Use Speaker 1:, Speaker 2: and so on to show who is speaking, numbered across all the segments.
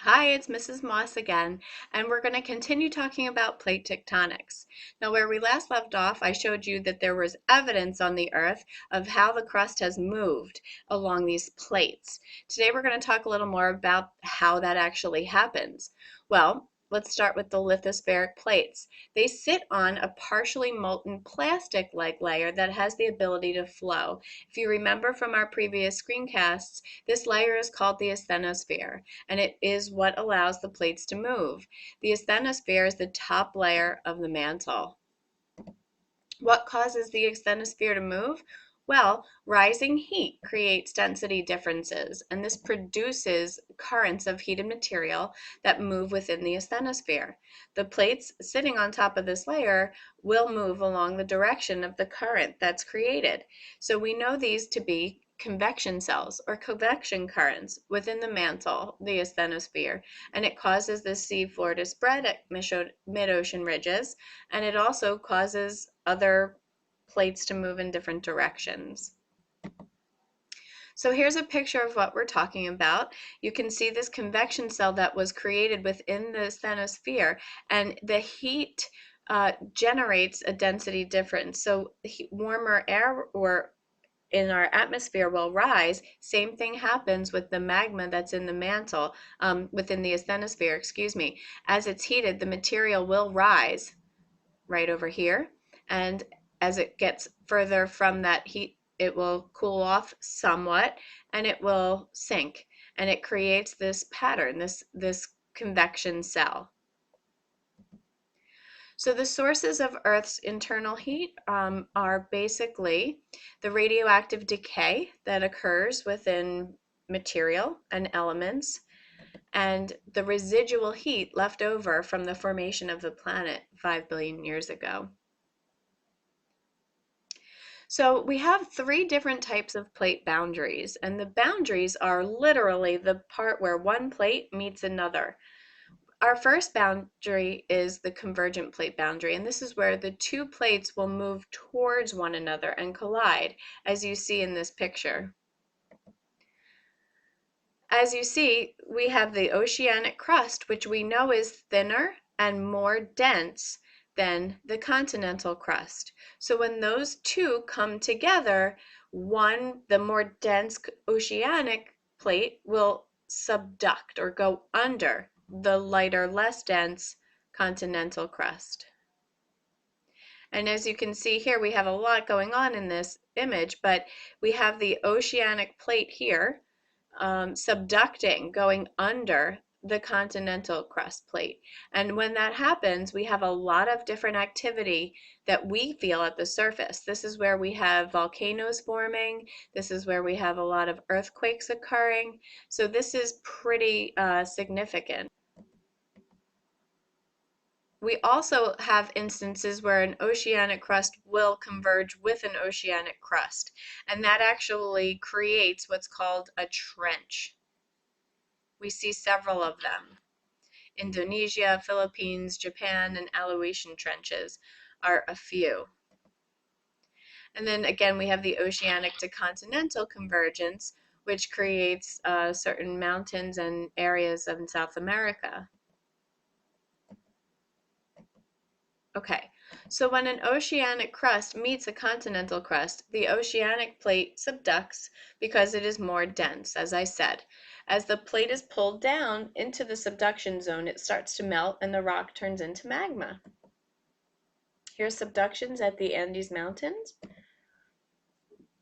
Speaker 1: Hi, it's Mrs. Moss again, and we're going to continue talking about plate tectonics. Now, where we last left off, I showed you that there was evidence on the Earth of how the crust has moved along these plates. Today, we're going to talk a little more about how that actually happens. Well, let's start with the lithospheric plates. They sit on a partially molten plastic-like layer that has the ability to flow. If you remember from our previous screencasts, this layer is called the asthenosphere, and it is what allows the plates to move. The asthenosphere is the top layer of the mantle. What causes the asthenosphere to move? Well, rising heat creates density differences, and this produces currents of heated material that move within the asthenosphere. The plates sitting on top of this layer will move along the direction of the current that's created. So we know these to be convection cells or convection currents within the mantle, the asthenosphere, and it causes the sea floor to spread at mid-ocean ridges, and it also causes other plates to move in different directions. So here's a picture of what we're talking about. You can see this convection cell that was created within the asthenosphere, and the heat generates a density difference. So warmer air or in our atmosphere will rise. Same thing happens with the magma that's in the mantle, within the asthenosphere, excuse me. As it's heated, the material will rise right over here, and as it gets further from that heat, it will cool off somewhat and it will sink, and it creates this pattern, this convection cell. So the sources of Earth's internal heat are basically the radioactive decay that occurs within material and elements, and the residual heat left over from the formation of the planet 5 billion years ago. So we have three different types of plate boundaries, and the boundaries are literally the part where one plate meets another. Our first boundary is the convergent plate boundary, and this is where the two plates will move towards one another and collide, as you see in this picture. As you see, we have the oceanic crust, which we know is thinner and more dense than the continental crust. So when those two come together, the more dense oceanic plate will subduct or go under the lighter, less dense continental crust. And as you can see here, we have a lot going on in this image, but we have the oceanic plate here subducting, going under the continental crust plate. And when that happens, we have a lot of different activity that we feel at the surface. This is where we have volcanoes forming. This is where we have a lot of earthquakes occurring. So this is pretty significant. We also have instances where an oceanic crust will converge with an oceanic crust, and that actually creates what's called a trench. We see several of them. Indonesia, Philippines, Japan, and Aleutian trenches are a few. And then again, we have the oceanic to continental convergence, which creates certain mountains and areas in South America. Okay, so when an oceanic crust meets a continental crust, the oceanic plate subducts because it is more dense, as I said. As the plate is pulled down into the subduction zone, it starts to melt and the rock turns into magma. Here's subductions at the Andes Mountains.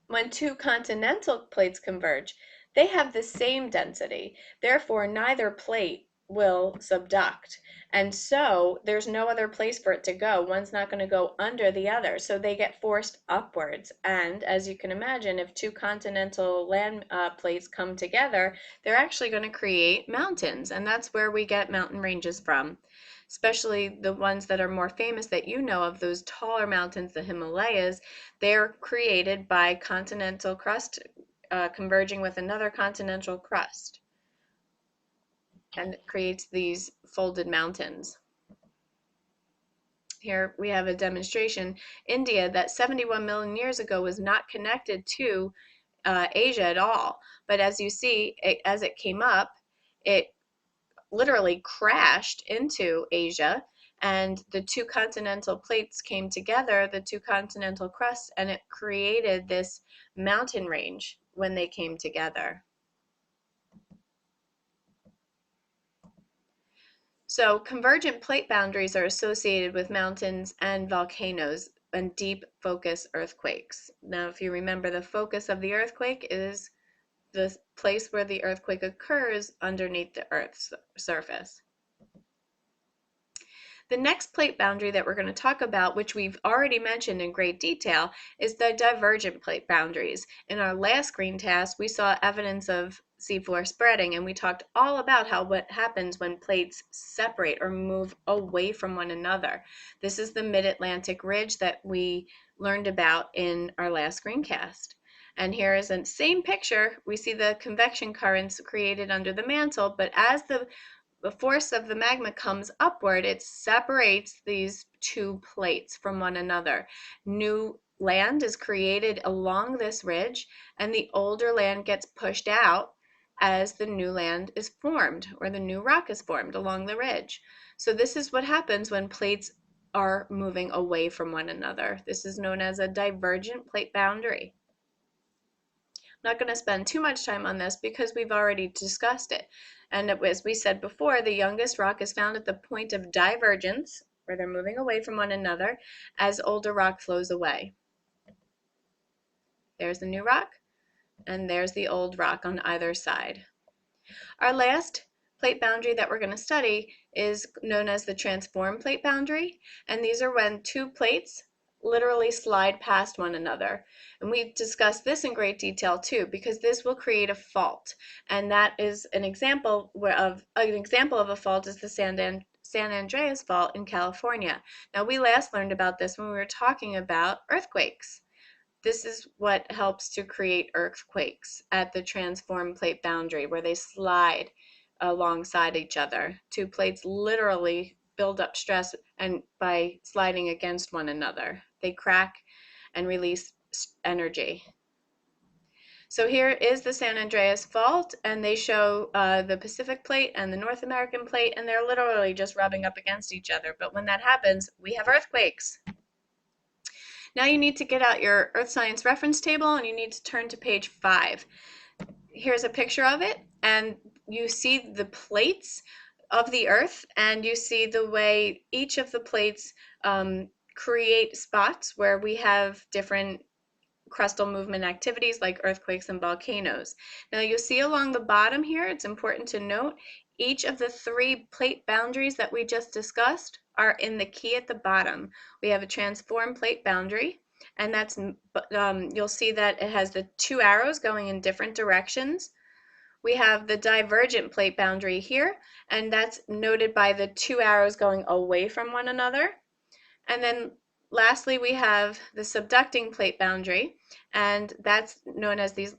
Speaker 1: When two continental plates converge, they have the same density. Therefore, neither plate will subduct. And so there's no other place for it to go. One's not going to go under the other. So they get forced upwards. And as you can imagine, if two continental land plates come together, they're actually going to create mountains. And that's where we get mountain ranges from, especially the ones that are more famous that you know of, those taller mountains, the Himalayas. They're created by continental crust converging with another continental crust, and it creates these folded mountains. Here we have a demonstration. India, that 71 million years ago was not connected to Asia at all, but as you see, as it came up, it literally crashed into Asia, and the two continental plates came together, the two continental crusts, and it created this mountain range when they came together. So convergent plate boundaries are associated with mountains and volcanoes and deep focus earthquakes. Now, if you remember, the focus of the earthquake is the place where the earthquake occurs underneath the Earth's surface. The next plate boundary that we're going to talk about, which we've already mentioned in great detail, is the divergent plate boundaries. In our last screencast, we saw evidence of seafloor spreading, and we talked all about what happens when plates separate or move away from one another. This is the mid-Atlantic ridge that we learned about in our last screencast. And here is the same picture. We see the convection currents created under the mantle, but as the force of the magma comes upward, it separates these two plates from one another. New land is created along this ridge, and the older land gets pushed out as the new land is formed, or the new rock is formed along the ridge. So this is what happens when plates are moving away from one another. This is known as a divergent plate boundary. Not going to spend too much time on this because we've already discussed it. And as we said before, the youngest rock is found at the point of divergence, where they're moving away from one another, as older rock flows away. There's the new rock, and there's the old rock on either side. Our last plate boundary that we're going to study is known as the transform plate boundary, and these are when two plates literally slide past one another. And we discussed this in great detail too, because this will create a fault. And that is an example of a fault is the San Andreas Fault in California. Now, we last learned about this when we were talking about earthquakes. This is what helps to create earthquakes at the transform plate boundary, where they slide alongside each other. Two plates literally build up stress and by sliding against one another. They crack and release energy. So here is the San Andreas Fault, and they show the Pacific Plate and the North American Plate, and they're literally just rubbing up against each other. But when that happens, we have earthquakes. Now you need to get out your Earth Science reference table, and you need to turn to page 5. Here's a picture of it, and you see the plates of the Earth, and you see the way each of the plates create spots where we have different crustal movement activities like earthquakes and volcanoes. Now you'll see along the bottom here, it's important to note, each of the 3 plate boundaries that we just discussed are in the key at the bottom. We have a transform plate boundary, and that's you'll see that it has the 2 arrows going in different directions. We have the divergent plate boundary here, and that's noted by the 2 arrows going away from one another. And then lastly, we have the subducting plate boundary, and that's known as these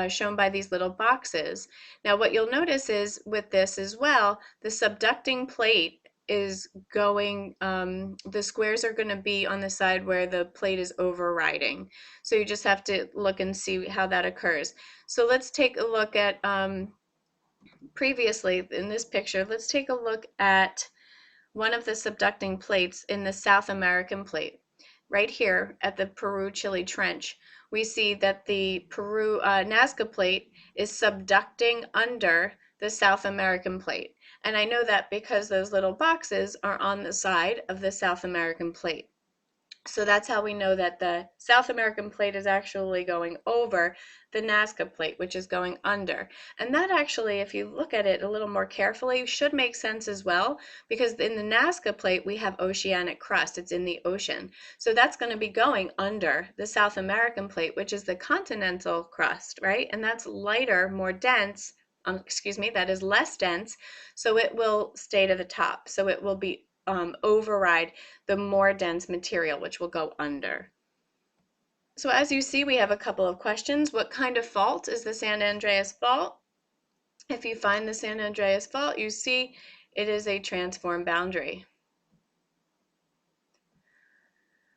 Speaker 1: shown by these little boxes. Now what you'll notice is with this as well, the subducting plate is going, the squares are going to be on the side where the plate is overriding. So you just have to look and see how that occurs. So let's take a look at, previously in this picture, let's take a look at one of the subducting plates in the South American plate. Right here at the Peru-Chile Trench, we see that the Peru Nazca plate is subducting under the South American plate. And I know that because those little boxes are on the side of the South American plate. So that's how we know that the South American plate is actually going over the Nazca plate, which is going under. And that actually, if you look at it a little more carefully, should make sense as well, because in the Nazca plate, we have oceanic crust. It's in the ocean. So that's going to be going under the South American plate, which is the continental crust, right? And that's lighter, more dense. That is less dense. So it will stay to the top. So it will be override the more dense material, which will go under. So as you see, we have a couple of questions. What kind of fault is the San Andreas Fault? If you find the San Andreas Fault, you see it is a transform boundary.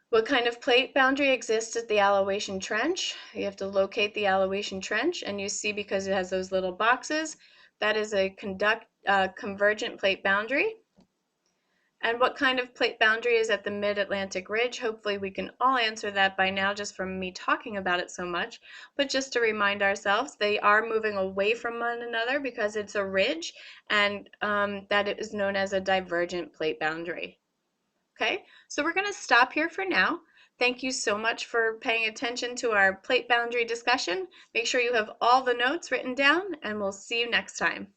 Speaker 1: What kind of plate boundary exists at the Aleutian Trench? You have to locate the Aleutian Trench, and you see, because it has those little boxes, that is a convergent plate boundary. And what kind of plate boundary is at the mid-Atlantic ridge? Hopefully we can all answer that by now just from me talking about it so much. But just to remind ourselves, they are moving away from one another because it's a ridge, and that it is known as a divergent plate boundary. Okay, so we're going to stop here for now. Thank you so much for paying attention to our plate boundary discussion. Make sure you have all the notes written down, and we'll see you next time.